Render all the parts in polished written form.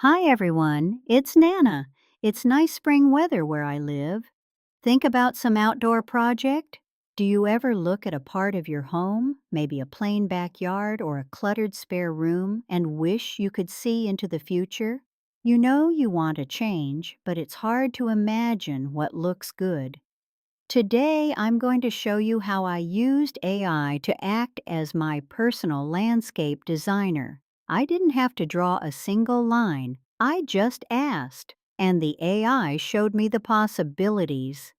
Hi everyone, it's Nana. It's nice spring weather where I live. Think about some outdoor project? Do you ever look at a part of your home, maybe a plain backyard or a cluttered spare room, and wish you could see into the future? You know you want a change, but it's hard to imagine what looks good. Today, I'm going to show you how I used AI to act as my personal landscape designer. I didn't have to draw a single line. I just asked, and the AI showed me the possibilities.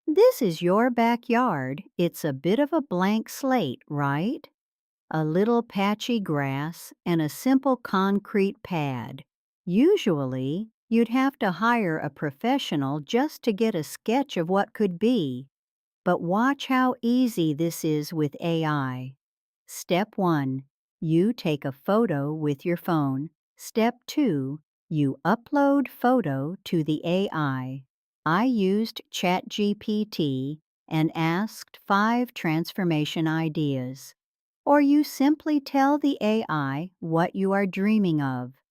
This is your backyard. It's a bit of a blank slate, right? A little patchy grass, and a simple concrete pad. Usually, you'd have to hire a professional just to get a sketch of what could be. But watch how easy this is with AI. Step 1. You take a photo with your phone. Step 2. You upload photo to the AI. I used ChatGPT and asked 5 transformation ideas. Or you simply tell the AI what you are dreaming of.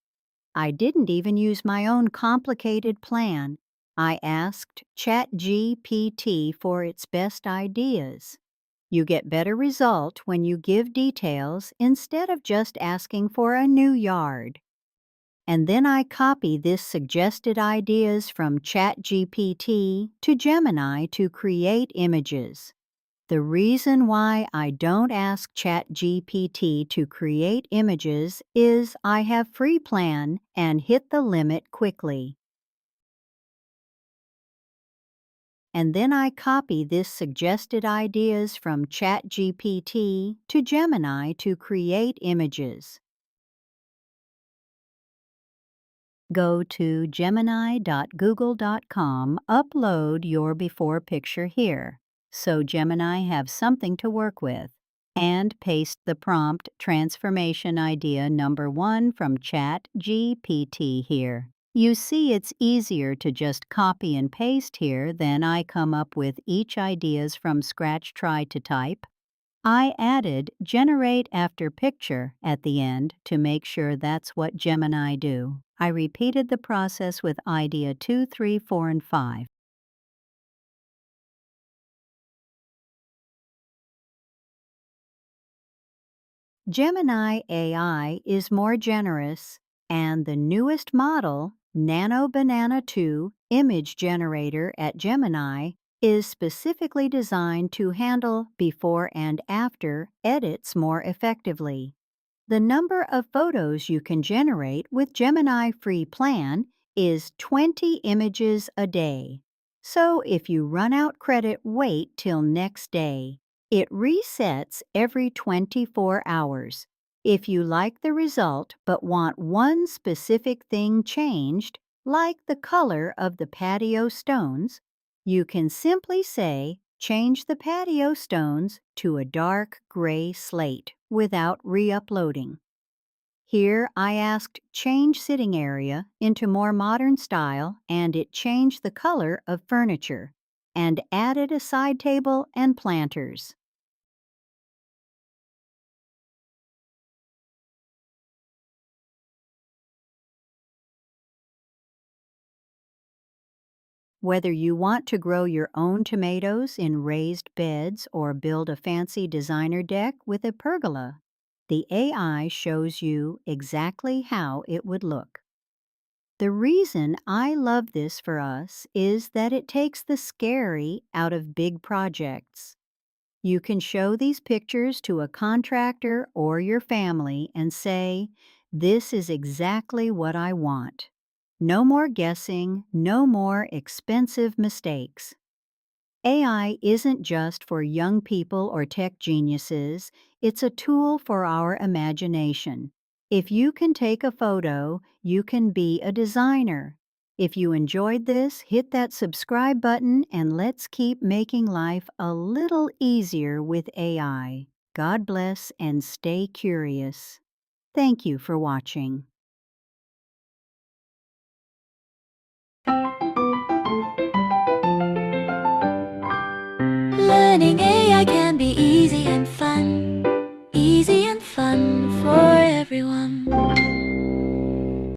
I didn't even use my own complicated plan. I asked ChatGPT for its best ideas. You get better result when you give details instead of just asking for a new yard. And then I copy this suggested ideas from ChatGPT to Gemini to create images. The reason why I don't ask ChatGPT to create images is I have free plan and hit the limit quickly. And then I copy this suggested ideas from ChatGPT to Gemini to create images. Go to gemini.google.com, upload your before picture here, so Gemini have something to work with, and paste the prompt transformation idea number 1 from ChatGPT here. You see it's easier to just copy and paste here than I come up with each ideas from scratch try to type. I added generate after picture at the end to make sure that's what Gemini do. I repeated the process with idea 2, 3, 4, and 5. Gemini AI is more generous, and the newest model, Nano Banana 2 image generator at Gemini, is specifically designed to handle before and after edits more effectively. The number of photos you can generate with Gemini Free Plan is 20 images a day. So if you run out credit, wait till next day. It resets every 24 hours. If you like the result but want one specific thing changed, like the color of the patio stones, you can simply say, change the patio stones to a dark gray slate without re-uploading. Here I asked change sitting area into more modern style, and it changed the color of furniture and added a side table and planters. Whether you want to grow your own tomatoes in raised beds or build a fancy designer deck with a pergola, the AI shows you exactly how it would look. The reason I love this for us is that it takes the scary out of big projects. You can show these pictures to a contractor or your family and say, "This is exactly what I want." No more guessing, no more expensive mistakes. AI isn't just for young people or tech geniuses, it's a tool for our imagination. If you can take a photo, you can be a designer. If you enjoyed this, hit that subscribe button and let's keep making life a little easier with AI. God bless and stay curious. Thank you for watching.